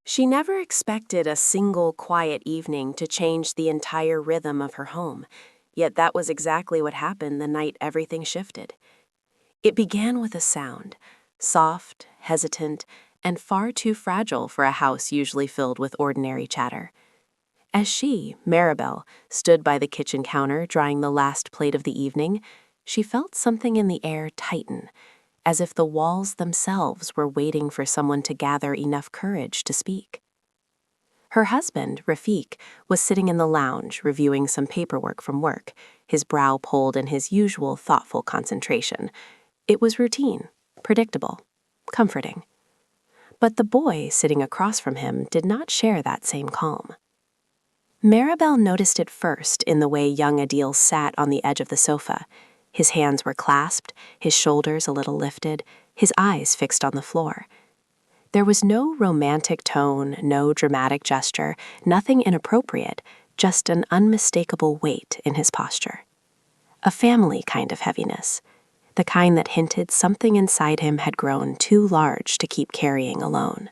She never expected a single quiet evening to change the entire rhythm of her home, yet that was exactly what happened the night everything shifted. It began with a sound, soft, hesitant, and far too fragile for a house usually filled with ordinary chatter. As she, Maribel, stood by the kitchen counter drying the last plate of the evening, she felt something in the air tighten, as if the walls themselves were waiting for someone to gather enough courage to speak. Her husband, Rafik, was sitting in the lounge reviewing some paperwork from work, his brow pulled in his usual thoughtful concentration. It was routine, predictable, comforting. But the boy sitting across from him did not share that same calm. Maribel noticed it first in the way young Adil sat on the edge of the sofa. His hands were clasped, his shoulders a little lifted, his eyes fixed on the floor. There was no romantic tone, no dramatic gesture, nothing inappropriate, just an unmistakable weight in his posture. A family kind of heaviness, the kind that hinted something inside him had grown too large to keep carrying alone.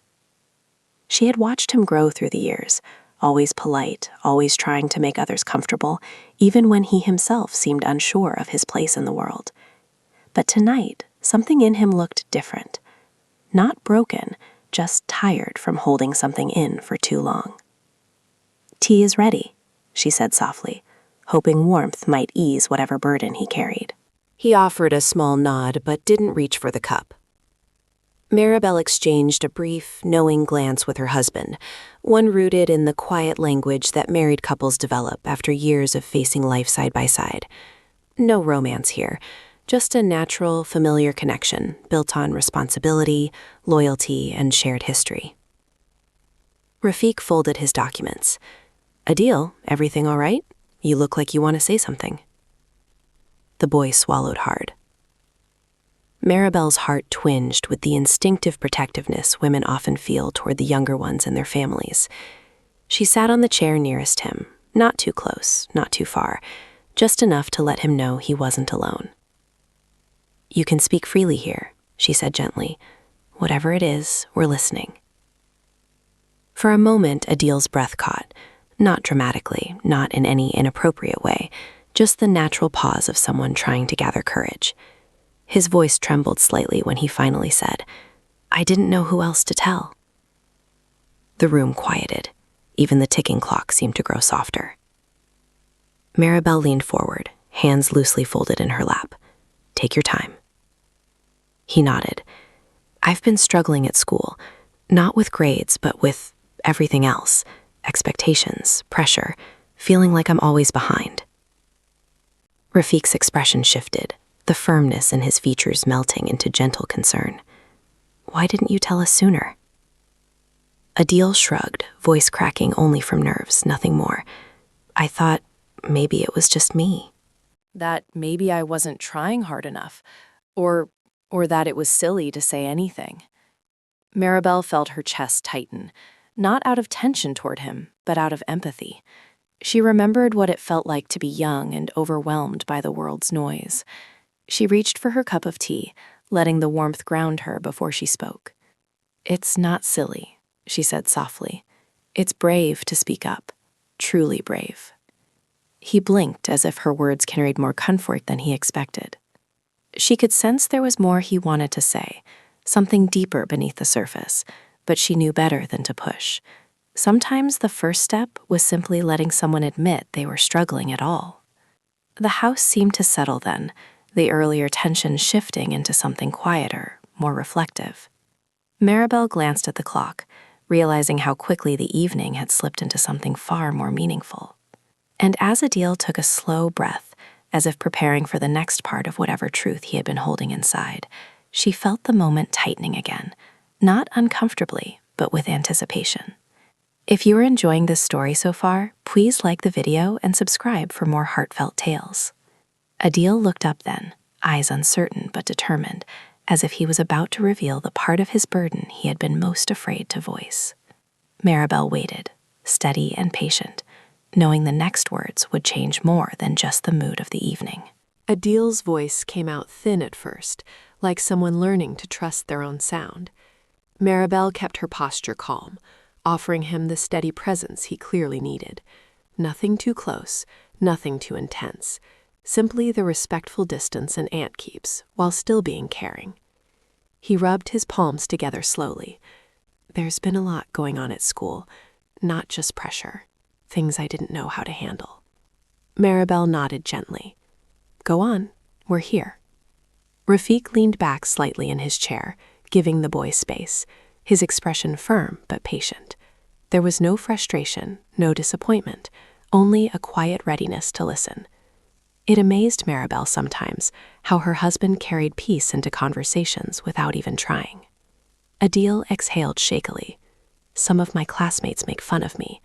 She had watched him grow through the years, always polite, always trying to make others comfortable, even when he himself seemed unsure of his place in the world. But tonight, something in him looked different. Not broken, just tired from holding something in for too long. "Tea is ready," she said softly, hoping warmth might ease whatever burden he carried. He offered a small nod but didn't reach for the cup. Maribel exchanged a brief, knowing glance with her husband, one rooted in the quiet language that married couples develop after years of facing life side by side. No romance here, just a natural, familiar connection built on responsibility, loyalty, and shared history. Rafik folded his documents. "Adil, everything all right? You look like you want to say something." The boy swallowed hard. Maribel's heart twinged with the instinctive protectiveness women often feel toward the younger ones in their families. She sat on the chair nearest him, not too close, not too far, just enough to let him know he wasn't alone. "You can speak freely here," she said gently. "Whatever it is, we're listening." For a moment, Adil's breath caught, not dramatically, not in any inappropriate way, just the natural pause of someone trying to gather courage. His voice trembled slightly when he finally said, "I didn't know who else to tell." The room quieted. Even the ticking clock seemed to grow softer. Maribel leaned forward, hands loosely folded in her lap. "Take your time." He nodded. "I've been struggling at school, not with grades, but with everything else. Expectations, pressure, feeling like I'm always behind." Rafik's expression shifted, the firmness in his features melting into gentle concern. "Why didn't you tell us sooner?" Adil shrugged, voice cracking only from nerves, nothing more. "I thought maybe it was just me." That maybe I wasn't trying hard enough, or that it was silly to say anything. Maribel felt her chest tighten, not out of tension toward him, but out of empathy. She remembered what it felt like to be young and overwhelmed by the world's noise. She reached for her cup of tea, letting the warmth ground her before she spoke. "It's not silly," she said softly. "It's brave to speak up, truly brave." He blinked as if her words carried more comfort than he expected. She could sense there was more he wanted to say, something deeper beneath the surface, but she knew better than to push. Sometimes the first step was simply letting someone admit they were struggling at all. The house seemed to settle then, the earlier tension shifting into something quieter, more reflective. Maribel glanced at the clock, realizing how quickly the evening had slipped into something far more meaningful. And as Adil took a slow breath, as if preparing for the next part of whatever truth he had been holding inside, she felt the moment tightening again, not uncomfortably, but with anticipation. If you are enjoying this story so far, please like the video and subscribe for more heartfelt tales. Adil looked up then, eyes uncertain but determined, as if he was about to reveal the part of his burden he had been most afraid to voice. Maribel waited, steady and patient, knowing the next words would change more than just the mood of the evening. Adil's voice came out thin at first, like someone learning to trust their own sound. Maribel kept her posture calm, offering him the steady presence he clearly needed. Nothing too close, nothing too intense, simply the respectful distance an aunt keeps while still being caring. He rubbed his palms together slowly. There's been a lot going on at school, not just pressure, things I didn't know how to handle. Maribel nodded gently. Go on, we're here. Rafik leaned back slightly in his chair, giving the boy space, his expression firm but patient. There was no frustration, no disappointment, only a quiet readiness to listen. It amazed Maribel sometimes how her husband carried peace into conversations without even trying. Adil exhaled shakily. Some of my classmates make fun of me,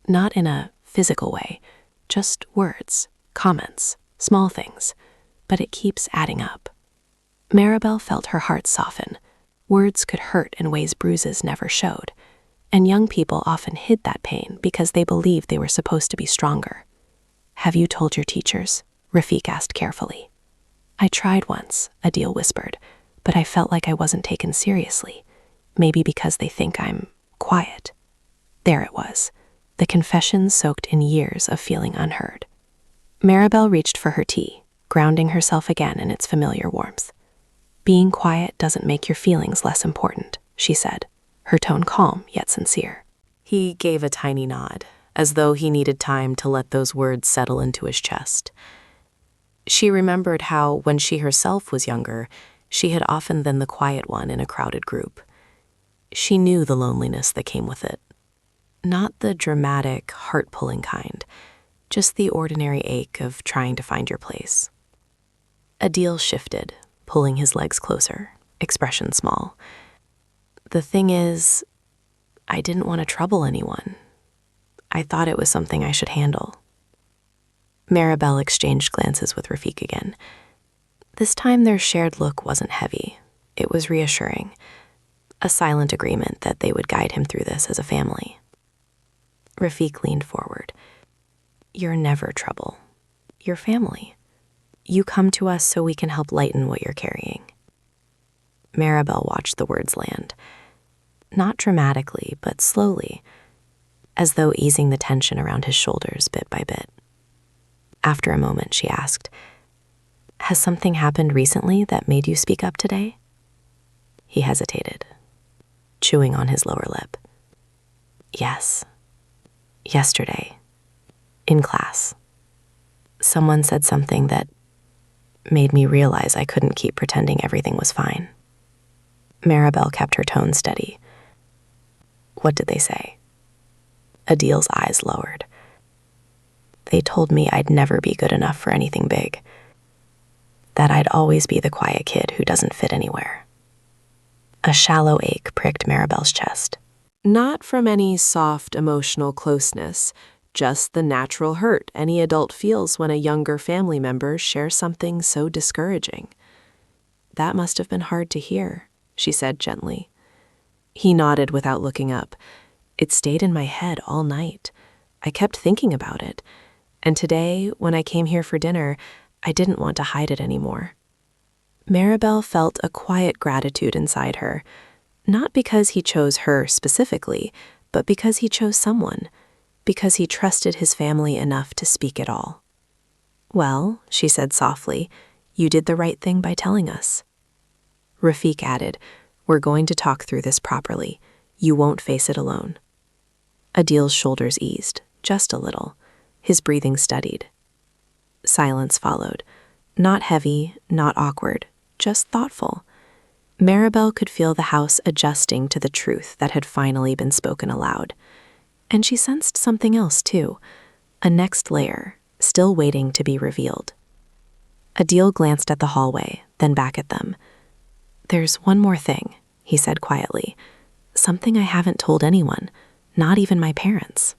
not in a physical way, just words, comments, small things, but it keeps adding up. Maribel felt her heart soften. Words could hurt in ways bruises never showed, and young people often hid that pain because they believed they were supposed to be stronger. Have you told your teachers? Rafik asked carefully. I tried once, Adil whispered, but I felt like I wasn't taken seriously, maybe because they think I'm quiet. There it was, the confession soaked in years of feeling unheard. Maribel reached for her tea, grounding herself again in its familiar warmth. Being quiet doesn't make your feelings less important, she said, her tone calm yet sincere. He gave a tiny nod, as though he needed time to let those words settle into his chest. She remembered how, when she herself was younger, she had often been the quiet one in a crowded group. She knew the loneliness that came with it. Not the dramatic, heart-pulling kind, just the ordinary ache of trying to find your place. Adil shifted, pulling his legs closer, expression small. The thing is, I didn't want to trouble anyone. I thought it was something I should handle. Maribel exchanged glances with Rafik again. This time their shared look wasn't heavy. It was reassuring. A silent agreement that they would guide him through this as a family. Rafik leaned forward. You're never trouble. You're family. You come to us so we can help lighten what you're carrying. Maribel watched the words land. Not dramatically, but slowly, as though easing the tension around his shoulders bit by bit. After a moment, she asked, Has something happened recently that made you speak up today? He hesitated, chewing on his lower lip. Yes. Yesterday. In class. Someone said something that made me realize I couldn't keep pretending everything was fine. Maribel kept her tone steady. What did they say? Adil's eyes lowered. They told me I'd never be good enough for anything big. That I'd always be the quiet kid who doesn't fit anywhere. A shallow ache pricked Maribel's chest. Not from any soft emotional closeness, just the natural hurt any adult feels when a younger family member shares something so discouraging. That must have been hard to hear, she said gently. He nodded without looking up. It stayed in my head all night. I kept thinking about it. And today, when I came here for dinner, I didn't want to hide it anymore. Maribel felt a quiet gratitude inside her, not because he chose her specifically, but because he chose someone, because he trusted his family enough to speak it all. Well, she said softly, you did the right thing by telling us. Rafik added, we're going to talk through this properly. You won't face it alone. Adil's shoulders eased, just a little. His breathing steadied. Silence followed. Not heavy, not awkward, just thoughtful. Maribel could feel the house adjusting to the truth that had finally been spoken aloud. And she sensed something else, too. A next layer, still waiting to be revealed. Adil glanced at the hallway, then back at them. There's one more thing, he said quietly. Something I haven't told anyone, not even my parents.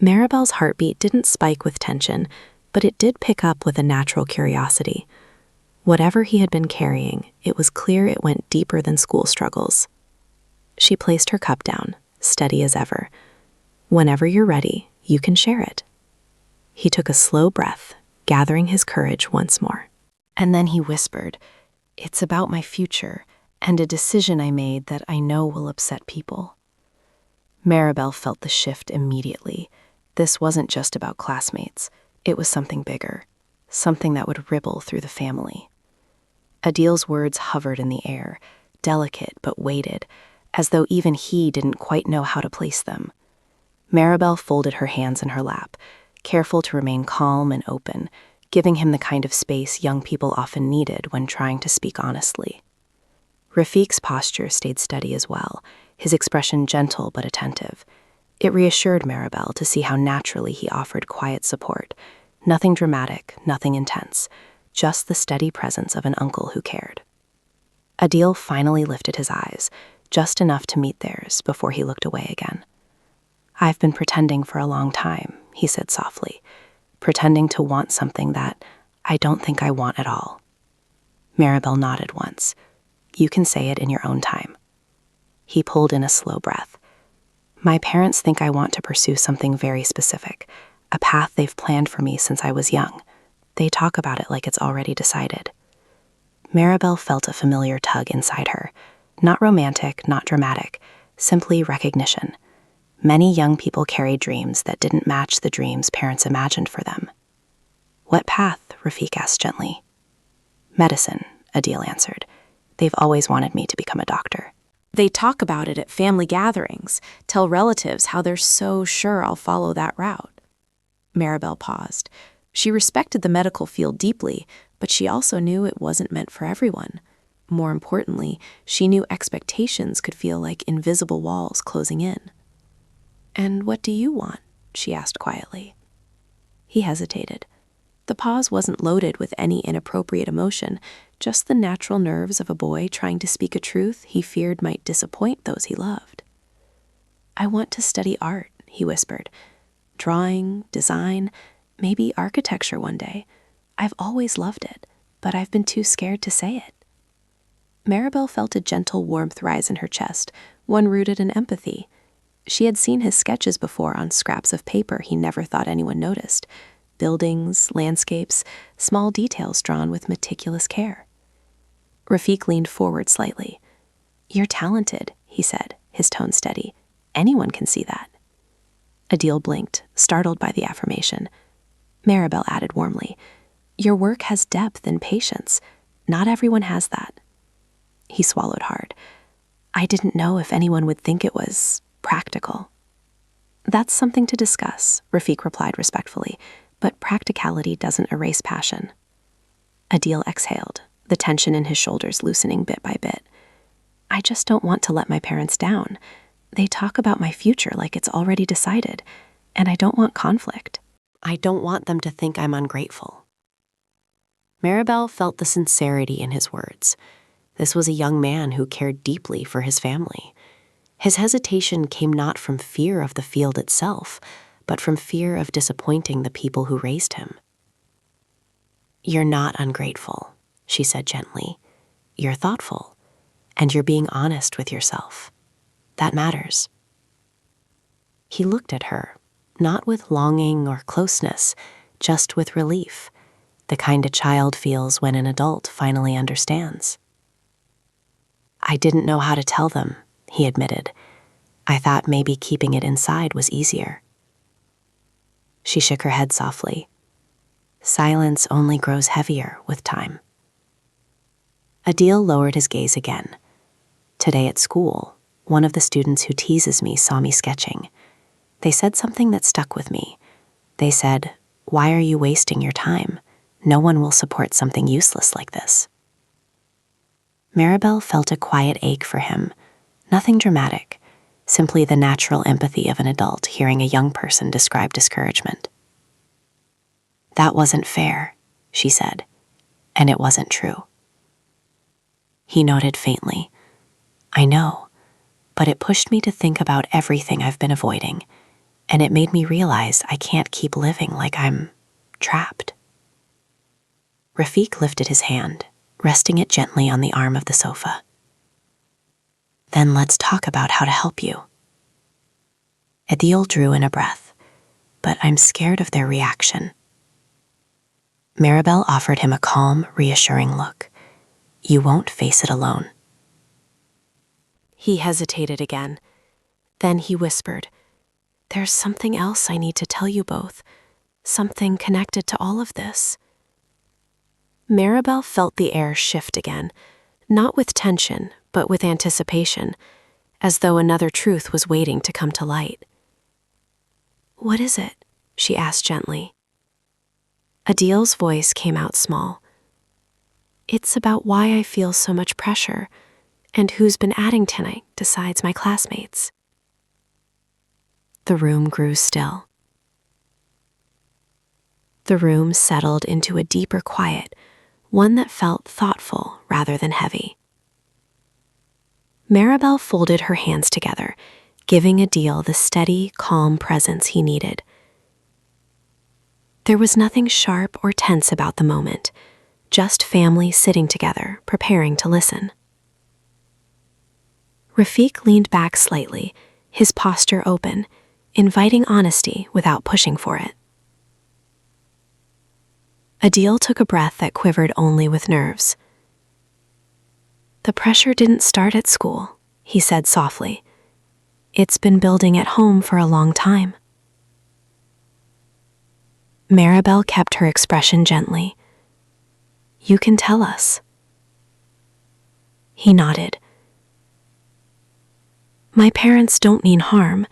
Maribel's heartbeat didn't spike with tension, but it did pick up with a natural curiosity. Whatever he had been carrying, it was clear it went deeper than school struggles. She placed her cup down, steady as ever. Whenever you're ready, you can share it. He took a slow breath, gathering his courage once more. And then he whispered, It's about my future and a decision I made that I know will upset people. Maribel felt the shift immediately. This wasn't just about classmates. It was something bigger, something that would ripple through the family. Adil's words hovered in the air, delicate but weighted, as though even he didn't quite know how to place them. Maribel folded her hands in her lap, careful to remain calm and open, giving him the kind of space young people often needed when trying to speak honestly. Rafiq's posture stayed steady as well, his expression gentle but attentive. It reassured Maribel to see how naturally he offered quiet support. Nothing dramatic, nothing intense, just the steady presence of an uncle who cared. Adil finally lifted his eyes, just enough to meet theirs before he looked away again. "I've been pretending for a long time," he said softly, "pretending to want something that I don't think I want at all." Maribel nodded once. "You can say it in your own time." He pulled in a slow breath. "My parents think I want to pursue something very specific, a path they've planned for me since I was young. They talk about it like it's already decided." Maribel felt a familiar tug inside her. Not romantic, not dramatic, simply recognition. Many young people carry dreams that didn't match the dreams parents imagined for them. "What path?" Rafiq asked gently. "Medicine," Adil answered. "They've always wanted me to become a doctor." They talk about it at family gatherings, tell relatives how they're so sure I'll follow that route. Maribel paused. She respected the medical field deeply, but she also knew it wasn't meant for everyone. More importantly, she knew expectations could feel like invisible walls closing in. "And what do you want?" she asked quietly. He hesitated. The pause wasn't loaded with any inappropriate emotion, just the natural nerves of a boy trying to speak a truth he feared might disappoint those he loved. "I want to study art," he whispered. "Drawing, design, maybe architecture one day. I've always loved it, but I've been too scared to say it." Maribel felt a gentle warmth rise in her chest, one rooted in empathy. She had seen his sketches before on scraps of paper he never thought anyone noticed. Buildings, landscapes, small details drawn with meticulous care. Rafiq leaned forward slightly. "You're talented," he said, his tone steady. "Anyone can see that." Adil blinked, startled by the affirmation. Maribel added warmly, "Your work has depth and patience. Not everyone has that." He swallowed hard. "I didn't know if anyone would think it was practical." "That's something to discuss," Rafiq replied respectfully, "but practicality doesn't erase passion." Adil exhaled, the tension in his shoulders loosening bit by bit. "I just don't want to let my parents down. They talk about my future like it's already decided, and I don't want conflict. I don't want them to think I'm ungrateful." Maribel felt the sincerity in his words. This was a young man who cared deeply for his family. His hesitation came not from fear of the field itself, but from fear of disappointing the people who raised him. "You're not ungrateful," she said gently. "You're thoughtful, and you're being honest with yourself. That matters." He looked at her, not with longing or closeness, just with relief, the kind a child feels when an adult finally understands. "I didn't know how to tell them," he admitted. "I thought maybe keeping it inside was easier." She shook her head softly. "Silence only grows heavier with time." Adil lowered his gaze again. "Today at school, one of the students who teases me saw me sketching. They said something that stuck with me. They said, 'Why are you wasting your time? No one will support something useless like this.'" Maribel felt a quiet ache for him, nothing dramatic, simply the natural empathy of an adult hearing a young person describe discouragement. "That wasn't fair," she said, "and it wasn't true." He nodded faintly. "I know, but it pushed me to think about everything I've been avoiding, and it made me realize I can't keep living like I'm trapped." Rafiq lifted his hand, resting it gently on the arm of the sofa. "Then let's talk about how to help you." Adil drew in a breath, "But I'm scared of their reaction." Maribel offered him a calm, reassuring look. "You won't face it alone." He hesitated again. Then he whispered, "There's something else I need to tell you both, something connected to all of this." Maribel felt the air shift again, not with tension, but with anticipation, as though another truth was waiting to come to light. "What is it?" she asked gently. Adil's voice came out small. "It's about why I feel so much pressure, and who's been adding tonight besides my classmates." The room grew still. The room settled into a deeper quiet, one that felt thoughtful rather than heavy. Maribel folded her hands together, giving Adil the steady, calm presence he needed. There was nothing sharp or tense about the moment, just family sitting together, preparing to listen. Rafiq leaned back slightly, his posture open, inviting honesty without pushing for it. Adil took a breath that quivered only with nerves. "The pressure didn't start at school," he said softly. "It's been building at home for a long time." Maribel kept her expression gently. "You can tell us." He nodded. "My parents don't mean harm.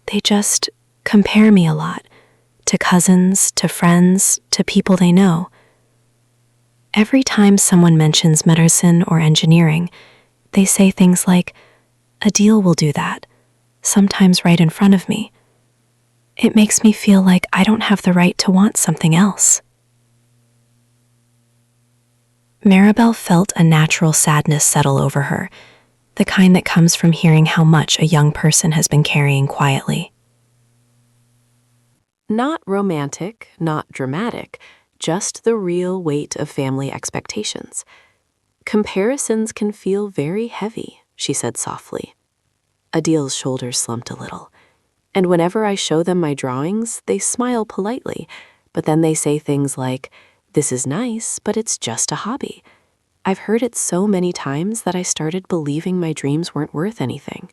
They just compare me a lot, to cousins, to friends, to people they know. Every time someone mentions medicine or engineering, they say things like, 'Adil will do that,' sometimes right in front of me. It makes me feel like I don't have the right to want something else." Maribel felt a natural sadness settle over her, the kind that comes from hearing how much a young person has been carrying quietly. Not romantic, not dramatic, just the real weight of family expectations. "Comparisons can feel very heavy," she said softly. Adil's shoulders slumped a little. "And whenever I show them my drawings, they smile politely, but then they say things like, 'This is nice, but it's just a hobby.' I've heard it so many times that I started believing my dreams weren't worth anything."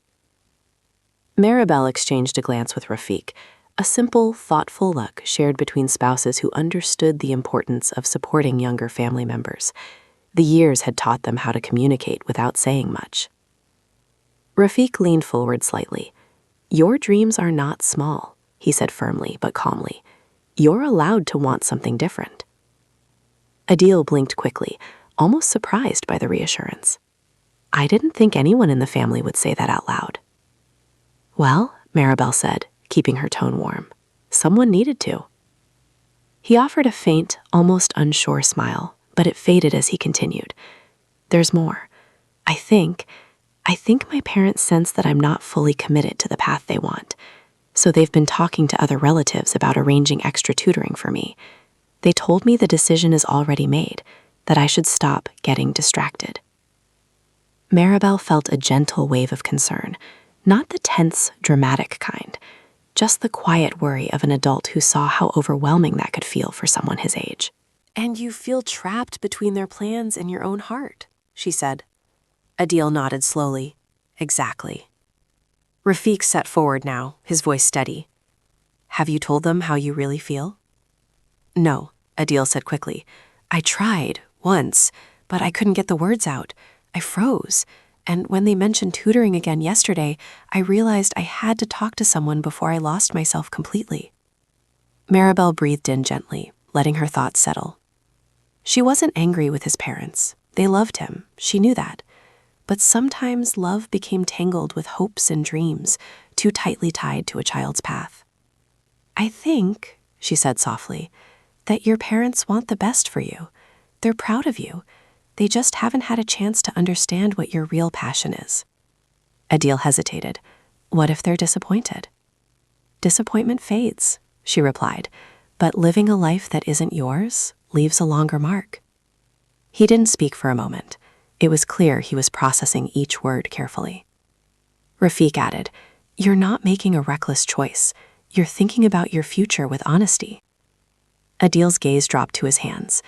Maribel exchanged a glance with Rafiq, a simple, thoughtful look shared between spouses who understood the importance of supporting younger family members. The years had taught them how to communicate without saying much. Rafiq leaned forward slightly. "Your dreams are not small," he said firmly but calmly. "You're allowed to want something different." Adil blinked quickly, almost surprised by the reassurance. "I didn't think anyone in the family would say that out loud." "Well," Maribel said, keeping her tone warm, "someone needed to." He offered a faint, almost unsure smile, but it faded as he continued. "There's more. I think my parents sense that I'm not fully committed to the path they want, so they've been talking to other relatives about arranging extra tutoring for me. They told me the decision is already made, that I should stop getting distracted." Maribel felt a gentle wave of concern, not the tense, dramatic kind, just the quiet worry of an adult who saw how overwhelming that could feel for someone his age. "And you feel trapped between their plans and your own heart," she said. Adil nodded slowly. "Exactly." Rafiq sat forward now, his voice steady. "Have you told them how you really feel?" "No," Adil said quickly. "I tried, once, but I couldn't get the words out. I froze. And when they mentioned tutoring again yesterday, I realized I had to talk to someone before I lost myself completely." Maribel breathed in gently, letting her thoughts settle. She wasn't angry with his parents. They loved him, she knew that. But sometimes love became tangled with hopes and dreams, too tightly tied to a child's path. "I think," she said softly, "that your parents want the best for you. They're proud of you. They just haven't had a chance to understand what your real passion is." Adil hesitated. "What if they're disappointed?" "Disappointment fades," she replied, "but living a life that isn't yours leaves a longer mark." He didn't speak for a moment. It was clear he was processing each word carefully. Rafiq added, "You're not making a reckless choice. You're thinking about your future with honesty." Adil's gaze dropped to his hands.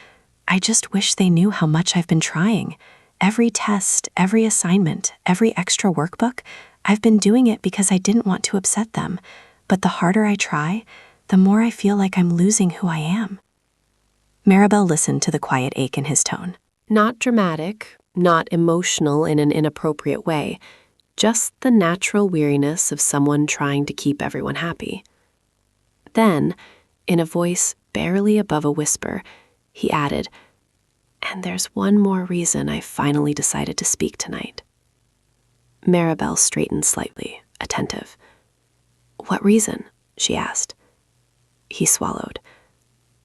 "I just wish they knew how much I've been trying. Every test, every assignment, every extra workbook, I've been doing it because I didn't want to upset them, but the harder I try, the more I feel like I'm losing who I am." Maribel listened to the quiet ache in his tone. Not dramatic, not emotional in an inappropriate way, just the natural weariness of someone trying to keep everyone happy. Then, in a voice barely above a whisper, he added, "And there's one more reason I finally decided to speak tonight." Maribel straightened slightly, attentive. "What reason?" she asked. He swallowed.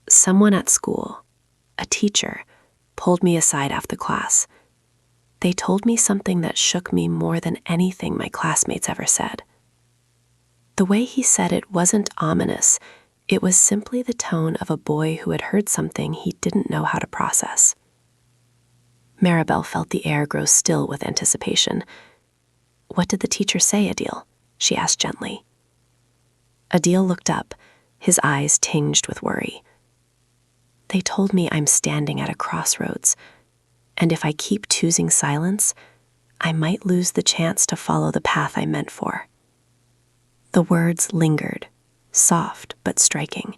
"Someone at school, a teacher, pulled me aside after class. They told me something that shook me more than anything my classmates ever said." The way he said it wasn't ominous. It was simply the tone of a boy who had heard something he didn't know how to process. Maribel felt the air grow still with anticipation. "What did the teacher say, Adil?" she asked gently. Adil looked up, his eyes tinged with worry. "They told me I'm standing at a crossroads, and if I keep choosing silence, I might lose the chance to follow the path I meant for." The words lingered, soft but striking,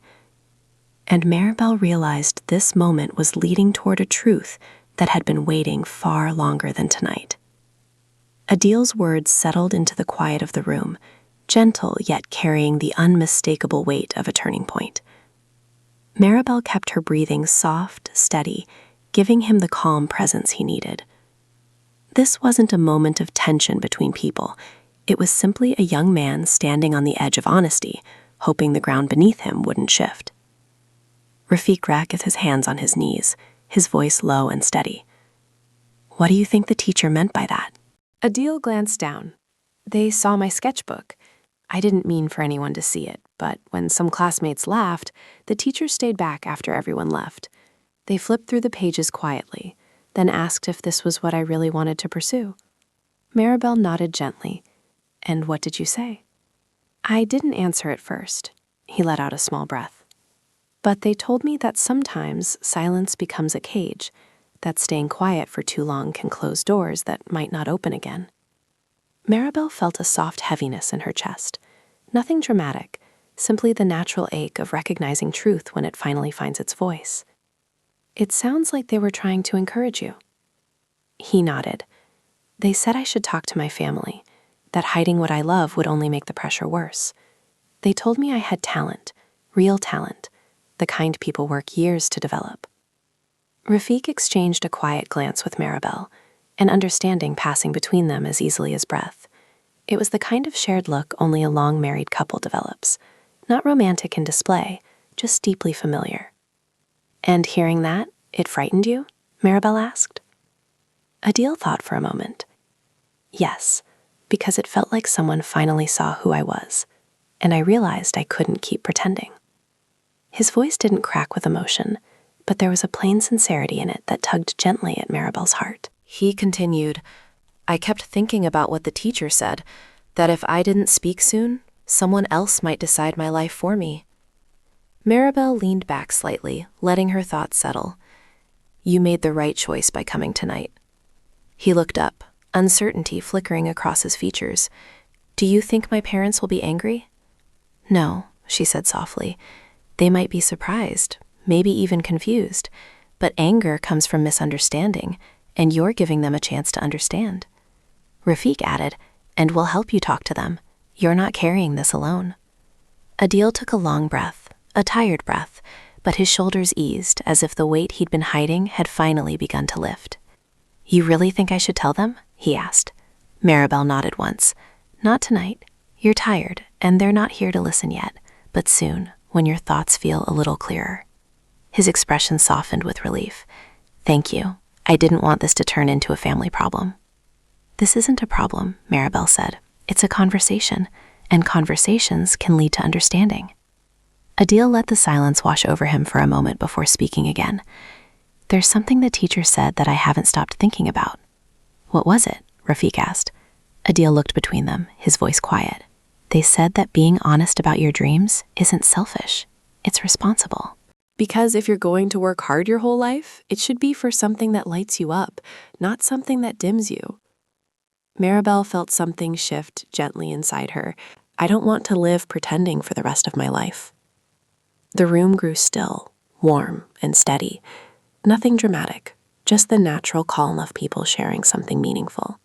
and Maribel realized this moment was leading toward a truth that had been waiting far longer than tonight. Adil's words settled into the quiet of the room, gentle yet carrying the unmistakable weight of a turning point. Maribel kept her breathing soft, steady, giving him the calm presence he needed. This wasn't a moment of tension between people. It was simply a young man standing on the edge of honesty, hoping the ground beneath him wouldn't shift. Rafiq racked his hands on his knees, his voice low and steady. "What do you think the teacher meant by that?" Adil glanced down. "They saw my sketchbook. I didn't mean for anyone to see it, but when some classmates laughed, the teacher stayed back after everyone left. They flipped through the pages quietly, then asked if this was what I really wanted to pursue." Maribel nodded gently. "And what did you say?" "I didn't answer at first." He let out a small breath. "But they told me that sometimes silence becomes a cage, that staying quiet for too long can close doors that might not open again." Maribel felt a soft heaviness in her chest. Nothing dramatic, simply the natural ache of recognizing truth when it finally finds its voice. "It sounds like they were trying to encourage you." He nodded. "They said I should talk to my family, that hiding what I love would only make the pressure worse. They told me I had talent, real talent, the kind people work years to develop." Rafiq exchanged a quiet glance with Maribel, an understanding passing between them as easily as breath. It was the kind of shared look only a long-married couple develops, not romantic in display, just deeply familiar. "And hearing that, it frightened you?" Maribel asked. Adil thought for a moment. "Yes, because it felt like someone finally saw who I was, and I realized I couldn't keep pretending." His voice didn't crack with emotion, but there was a plain sincerity in it that tugged gently at Maribel's heart. He continued, "I kept thinking about what the teacher said, that if I didn't speak soon, someone else might decide my life for me." Maribel leaned back slightly, letting her thoughts settle. "You made the right choice by coming tonight." He looked up, uncertainty flickering across his features. "Do you think my parents will be angry?" "No," she said softly. "They might be surprised, maybe even confused, but anger comes from misunderstanding, and you're giving them a chance to understand." Rafiq added, "And we'll help you talk to them. You're not carrying this alone." Adil took a long breath, a tired breath, but his shoulders eased as if the weight he'd been hiding had finally begun to lift. "You really think I should tell them?" he asked. Maribel nodded once. "Not tonight. You're tired, and they're not here to listen yet, but soon, when your thoughts feel a little clearer." His expression softened with relief. "Thank you. I didn't want this to turn into a family problem." "This isn't a problem," Maribel said. "It's a conversation, and conversations can lead to understanding." Adil let the silence wash over him for a moment before speaking again. "There's something the teacher said that I haven't stopped thinking about." "What was it?" Rafiq asked. Adil looked between them, his voice quiet. "They said that being honest about your dreams isn't selfish. It's responsible." Because if you're going to work hard your whole life, it should be for something that lights you up, not something that dims you. Maribel felt something shift gently inside her. I don't want to live pretending for the rest of my life. The room grew still, warm, and steady. Nothing dramatic, just the natural calm of people sharing something meaningful.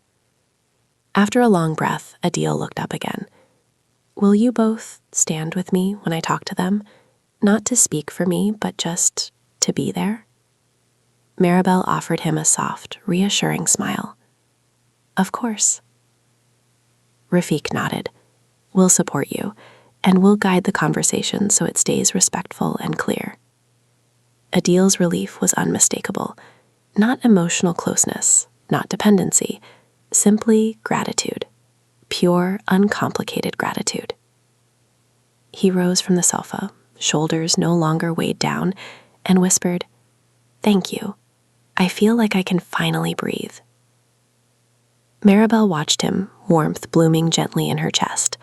After a long breath, Adil looked up again. Will you both stand with me when I talk to them? Not to speak for me, but just to be there? Maribel offered him a soft, reassuring smile. Of course. Rafiq nodded. We'll support you, and we'll guide the conversation so it stays respectful and clear. Adil's relief was unmistakable. Not emotional closeness, not dependency, simply gratitude. Pure, uncomplicated gratitude. He rose from the sofa, shoulders no longer weighed down, and whispered, "Thank you. I feel like I can finally breathe." Maribel watched him, warmth blooming gently in her chest.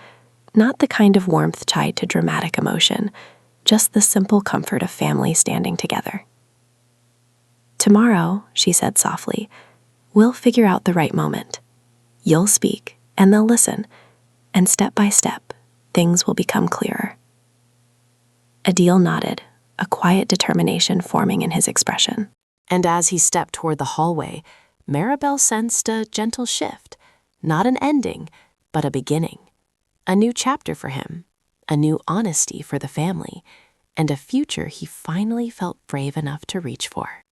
Not the kind of warmth tied to dramatic emotion, just the simple comfort of family standing together. Tomorrow, she said softly, we'll figure out the right moment. You'll speak, and they'll listen, and step by step, things will become clearer. Adil nodded, a quiet determination forming in his expression. And as he stepped toward the hallway, Maribel sensed a gentle shift, not an ending, but a beginning. A new chapter for him, a new honesty for the family, and a future he finally felt brave enough to reach for.